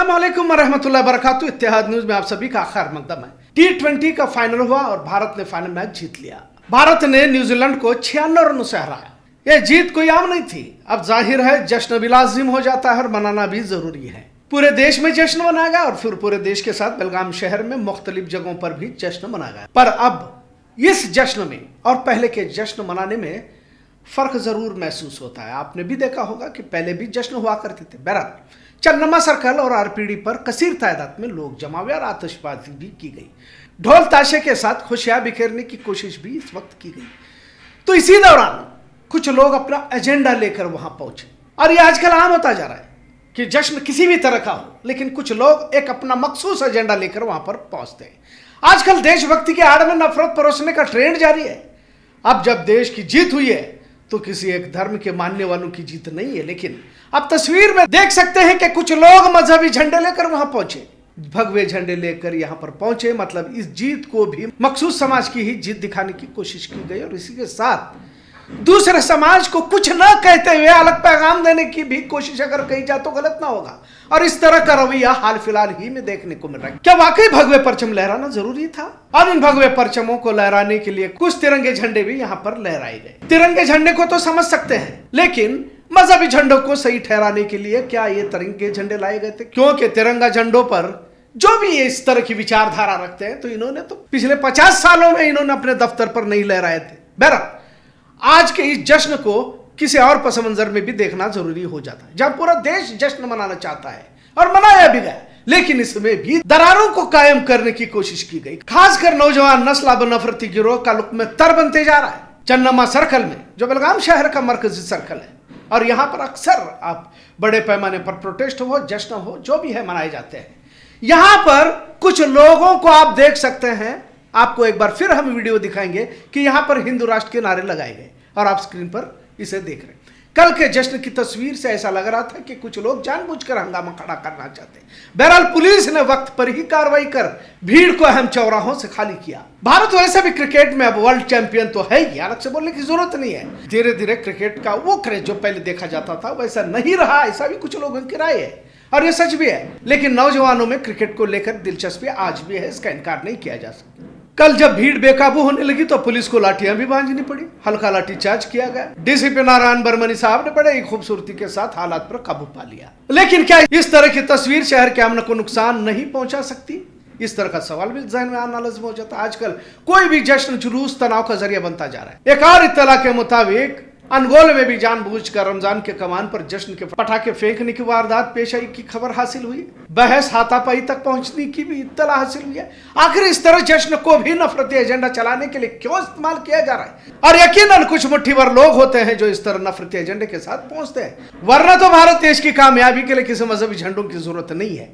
अस्सलाम वालेकुम रहमतुल्लाहि व बरकातुहू। इत्तेहाद न्यूज में आप सभी का खैर मकदम है। T20 का फाइनल हुआ और भारत ने फाइनल मैच जीत लिया। भारत ने न्यूजीलैंड को 96 रनों से हराया। यह जीत कोई आम नहीं थी। अब जाहिर है जश्न भी लाजिम हो जाता है और मनाना भी जरूरी है। पूरे देश में जश्न मनाया गया और फिर पूरे देश के साथ बेलगाम शहर में मुख्तलिफ जगहों पर भी जश्न मनाया गया। पर अब इस जश्न में और पहले के जश्न मनाने में फर्क जरूर महसूस होता है। आपने भी देखा होगा कि पहले भी जश्न हुआ करते थे। बहरहाल चन्नमा सर्कल और आरपीडी पर कसीर तादाद में लोग जमा हुए और आतिशबाजी भी की गई। ढोल ताशे के साथ खुशियां बिखेरने की कोशिश भी इस वक्त की गई। तो इसी दौरान कुछ लोग अपना एजेंडा लेकर वहां पहुंचे और ये आजकल आम होता जा रहा है कि जश्न किसी भी तरह का हो, लेकिन कुछ लोग एक अपना मखसूस एजेंडा लेकर वहां पर पहुंचते हैं। आजकल देशभक्ति के आड़ में नफरत परोसने का ट्रेंड जारी है। अब जब देश की जीत हुई है तो किसी एक धर्म के मानने वालों की जीत नहीं है, लेकिन अब तस्वीर में देख सकते हैं कि कुछ लोग मजहबी झंडे लेकर वहां पहुंचे, भगवे झंडे लेकर यहां पर पहुंचे। मतलब इस जीत को भी मखसूस समाज की ही जीत दिखाने की कोशिश की गई और इसी के साथ दूसरे समाज को कुछ न कहते हुए अलग पैगाम देने की भी कोशिश अगर कही जाए तो गलत ना होगा। और इस तरह का रवैया हाल फिलहाल ही में देखने को मिल रहा है। क्या वाकई भगवे परचम लहराना जरूरी था? और इन भगवे परचमों को लहराने के लिए कुछ तिरंगे झंडे भी यहाँ पर लहराए गए। तिरंगे झंडे को तो समझ सकते हैं, लेकिन मजहबी झंडों को सही ठहराने के लिए क्या ये तिरंगे झंडे लाए गए थे? क्योंकि तिरंगा झंडों पर जो भी इस तरह की विचारधारा रखते हैं तो इन्होंने तो पिछले 50 सालों में इन्होंने अपने दफ्तर पर नहीं लहराए थे। बहरहाल आज के इस जश्न को किसी और पस मंजर में भी देखना जरूरी हो जाता है, जहां पूरा देश जश्न मनाना चाहता है और मनाया भी गया, लेकिन इसमें भी दरारों को कायम करने की कोशिश की गई। खासकर नौजवान नस्ल अब नफरती गिरोह का लुक में तर बनते जा रहा है। चन्नमा सर्कल में, जो बेलगाम शहर का मरकजी सर्कल है, और यहाँ पर अक्सर आप बड़े पैमाने पर प्रोटेस्ट हो, जश्न हो, जो भी है मनाए जाते हैं। यहाँ पर कुछ लोगों को आप देख सकते हैं। आपको एक बार फिर हम वीडियो दिखाएंगे कि यहां पर हिंदू राष्ट्र के नारे लगाए गए और आप स्क्रीन पर इसे देख रहे हैं। कल के जश्न की तस्वीर से ऐसा लग रहा था कि कुछ लोग जानबूझकर हंगामा खड़ा करना चाहते हैं। बहरहाल पुलिस ने वक्त पर ही कार्रवाई कर भीड़ को अहम चौराहों से खाली किया। भारत वैसे भी क्रिकेट में अब वर्ल्ड चैंपियन तो है ही, अलग से बोलने की जरूरत नहीं है। धीरे धीरे क्रिकेट का वो क्रेज जो पहले देखा जाता था वैसा नहीं रहा, ऐसा भी कुछ लोगों की राय है और ये सच भी है। लेकिन नौजवानों में क्रिकेट को लेकर दिलचस्पी आज भी है, इसका इनकार नहीं किया जा सकता। कल जब भीड़ बेकाबू होने लगी तो पुलिस को लाठियां भी बांधनी पड़ी, हल्का लाठीचार्ज किया गया। डीसीपी नारायण बर्मनी साहब ने बड़े ही खूबसूरती के साथ हालात पर काबू पा लिया। लेकिन क्या इस तरह की तस्वीर शहर के अमन को नुकसान नहीं पहुंचा सकती? इस तरह का सवाल भी जहन में आना लाज़िम हो जाता है। आजकल कोई भी जश्न जुलूस तनाव का जरिया बनता जा रहा है। एक और इत्तला के मुताबिक अनगोल में भी जानबूझकर रमजान के कमान पर जश्न के पटाखे फेंकने की वारदात पेश आई की खबर हासिल हुई। बहस हाथापाई तक पहुंचने की भी इत्तला हासिल हुई है। आखिर इस तरह जश्न को भी नफरती एजेंडा चलाने के लिए क्यों इस्तेमाल किया जा रहा है? और यकीनन कुछ मुट्ठी भर लोग होते हैं जो इस तरह नफरती एजेंडे के साथ पहुंचते हैं, वरना तो भारत देश की कामयाबी के लिए किसी मजहबी झंडों की जरूरत नहीं है।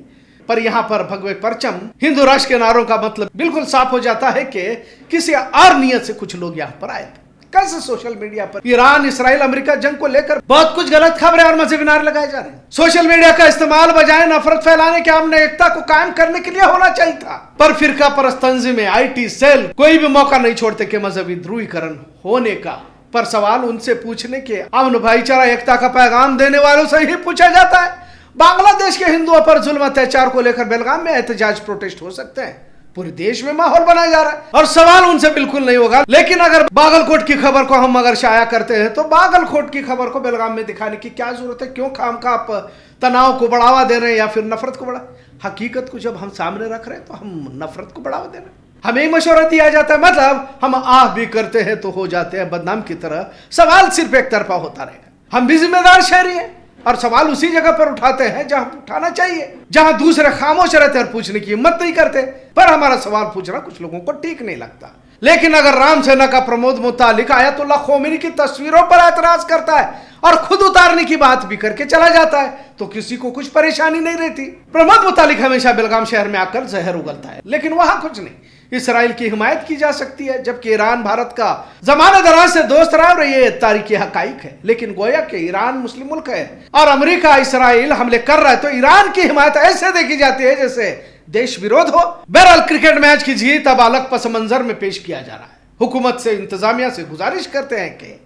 पर यहाँ पर भगवे परचम, हिंदू राष्ट्र के नारों का मतलब बिल्कुल साफ हो जाता है कि किसी और नियत से कुछ लोग यहाँ पर आए थे। कैसे सोशल मीडिया पर ईरान, इसराइल, अमेरिका जंग को लेकर बहुत कुछ गलत खबरें और मजहबी नारे लगाए जा रहे हैं। सोशल मीडिया का इस्तेमाल बजाय नफरत फैलाने के अमन एकता को कायम करने के लिए होना चाहिए था। पर फिरका परस्त तंजीमें, IT सेल कोई भी मौका नहीं छोड़ते कि मजहबी ध्रुवीकरण होने का। पर सवाल उनसे पूछने के अमन, भाईचारा, एकता का पैगाम देने वालों से ही पूछा जाता है। बांग्लादेश के हिंदुओं पर जुल्म अत्याचार को लेकर बेलगाम में एहतजाज प्रोटेस्ट हो सकते हैं। पूरे देश में माहौल बनाया जा रहा है और सवाल उनसे बिल्कुल नहीं होगा। लेकिन अगर बागलकोट की खबर को हम अगर शाया करते हैं तो बागलकोट की खबर को बेलगाम में दिखाने की क्या जरूरत है? क्यों खामखा आप तनाव को बढ़ावा दे रहे हैं या फिर नफरत को हकीकत को जब हम सामने रख रहे हैं तो हम नफरत को बढ़ावा दे रहे हैं। हमें मशवरा दिया जाता है, मतलब हम आह भी करते हैं तो हो जाते हैं बदनाम की तरह। सवाल सिर्फ एक तरफा होता रहेगा। हम भी जिम्मेदार शहरी हैं और सवाल उसी जगह पर उठाते हैं जहां उठाना चाहिए, जहां दूसरे खामोश रहते हैं और पूछने की हिम्मत नहीं करते। पर हमारा सवाल पूछना कुछ लोगों को ठीक नहीं लगता। लेकिन अगर राम सेना का प्रमोद मुतालिक आयतुल्लाह खोमेनी की तस्वीरों पर एतराज करता है और खुद उतारने की बात भी करके चला जाता है तो किसी को कुछ परेशानी नहीं रहती। प्रमोद मुतालिक हमेशा बेलगाम शहर में आकर जहर उगलता है, लेकिन वहां कुछ नहीं। इसराइल की हिमायत की जा सकती है, जबकि ईरान भारत का जमाने दराज से दोस्त रहा और ये तारीखी हकाइक है। लेकिन गोया कि ईरान मुस्लिम मुल्क है और अमेरिका इसराइल हमले कर रहा है तो ईरान की हिमायत ऐसे देखी जाती है जैसे देश विरोध हो। बहरहाल क्रिकेट मैच की जीत अब अलग पस मंजर में पेश किया जा रहा है। हुकूमत से, इंतजामिया से गुजारिश करते हैं कि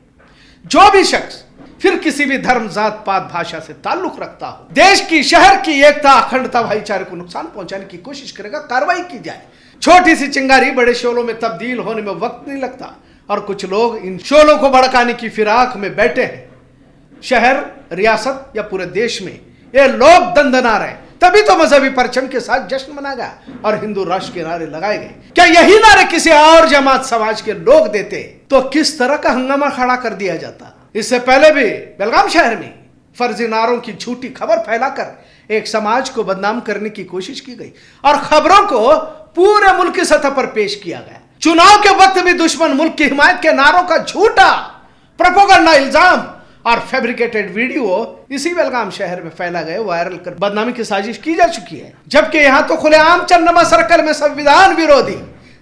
जो भी शख्स फिर किसी भी धर्म, जात पात, भाषा से ताल्लुक रखता हो, देश की, शहर की एकता, अखंडता, भाईचारे को नुकसान पहुंचाने की कोशिश करेगा, कार्रवाई की जाए। छोटी सी चिंगारी बड़े शोलों में तब्दील होने में वक्त नहीं लगता और कुछ लोग इन शोलों को भड़काने की फिराक में बैठे हैं। शहर, रियासत या पूरे देश में ये लोग दंदना रहे, तभी तो मजहबी परचम के साथ जश्न मनाया गया और हिंदू राष्ट्र के नारे लगाए गए। क्या यही नारे किसी और जमात समाज के लोग देते तो किस तरह का हंगामा खड़ा कर दिया जाता। इससे पहले भी बेलगाम शहर में फर्जी नारों की झूठी खबर फैलाकर एक समाज को बदनाम करने की कोशिश की गई और खबरों को पूरे मुल्क की सतह पर पेश किया गया। चुनाव के वक्त भी दुश्मन मुल्क की हिमायत के नारों का झूठा प्रोपेगेंडा, इल्जाम और फैब्रिकेटेड वीडियो इसी बेलगाम शहर में फैला गए, वायरल कर बदनामी की साजिश की जा चुकी है। जबकि यहां तो खुलेआम चन्नमा सर्कल में संविधान विरोधी,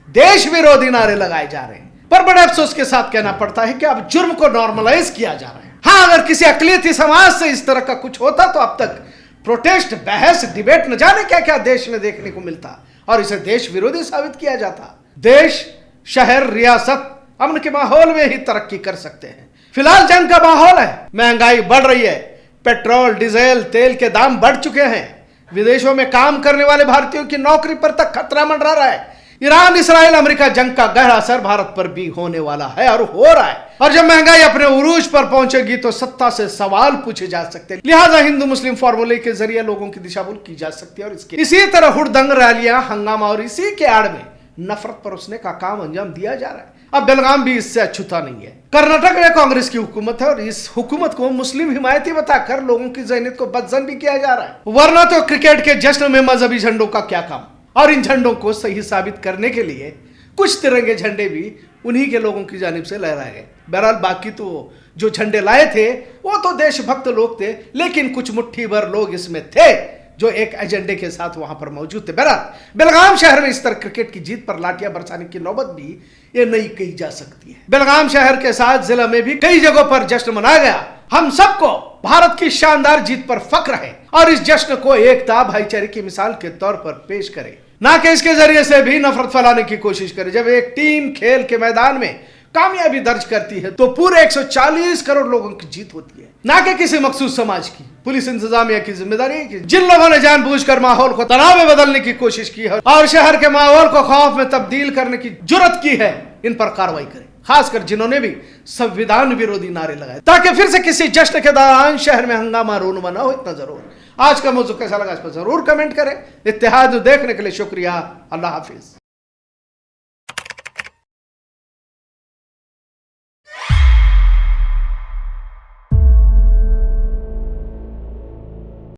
देश विरोधी नारे लगाए जा रहे हैं। पर बड़े अफसोस के साथ कहना पड़ता है कि अब जुर्म को नॉर्मलाइज किया जा रहा है। हाँ, अगर किसी अकलियती समाज से इस तरह का कुछ होता तो अब तक प्रोटेस्ट, बहस, डिबेट न जाने क्या क्या देश में देखने को मिलता और इसे देश विरोधी साबित किया जाता। देश, शहर, रियासत अमन के माहौल में ही तरक्की कर सकते हैं। फिलहाल जंग का माहौल है, महंगाई बढ़ रही है, पेट्रोल, डीजल, तेल के दाम बढ़ चुके हैं, विदेशों में काम करने वाले भारतीयों की नौकरी पर तक खतरा मंडरा रहा है। ईरान, इसराइल, अमेरिका जंग का गहरा असर भारत पर भी होने वाला है और हो रहा है। और जब महंगाई अपने उरूज पर पहुंचेगी तो सत्ता से सवाल पूछे जा सकते हैं। लिहाजा हिंदू मुस्लिम फॉर्मूले के जरिए लोगों की दिशाभूल की जा सकती है और इसी तरह हुड़दंग, रैलियां, हंगामा और इसी के आड़ में नफरत परोसने का काम अंजाम दिया जा रहा है। अब बेलगाम भी इससे अछूता नहीं है। कर्नाटक में कांग्रेस की हुकूमत है और इस हुकूमत को मुस्लिम हिमायती बताकर लोगों की ज़हनियत को बदजन भी किया जा रहा है। वरना तो क्रिकेट के जश्न में मजहबी झंडों का क्या काम। और इन झंडों को सही साबित करने के लिए कुछ तिरंगे झंडे भी उन्हीं के लोगों की जानिब से लहराए गए। बहरहाल बाकी तो जो झंडे लाए थे वो तो देशभक्त लोग थे, लेकिन कुछ मुट्ठी भर लोग इसमें थे जो एक एजेंडे के साथ वहां पर मौजूद थे। बहरहाल बेलगाम शहर में इस तरह क्रिकेट की जीत पर लाठियां बरसाने की नौबत भी ये नहीं कही जा सकती है। बेलगाम शहर के साथ जिला में भी कई जगहों पर जश्न मनाया गया। हम सबको भारत की शानदार जीत पर फख्र है और इस जश्न को एकता, भाईचारे की मिसाल के तौर पर पेश करें, ना कि इसके जरिए से भी नफरत फैलाने की कोशिश करे। जब एक टीम खेल के मैदान में कामयाबी दर्ज करती है तो पूरे 140 करोड़ लोगों की जीत होती है, ना कि किसी मखसूस समाज की। पुलिस इंतजामिया की जिम्मेदारी है कि जिन लोगों ने जानबूझकर माहौल को तनाव में बदलने की कोशिश की है और शहर के माहौल को खौफ में तब्दील करने की जुर्रत की है, इन पर कार्रवाई करें, खासकर जिन्होंने भी संविधान विरोधी नारे लगाए, ताकि फिर से किसी जश्न के दौरान शहर में हंगामा रोनुमा न हो। इतना जरूर। आज का मौजू कैसा लगा इस पर जरूर कमेंट करें। इत्तेहाद देखने के लिए शुक्रिया। अल्लाह हाफिज।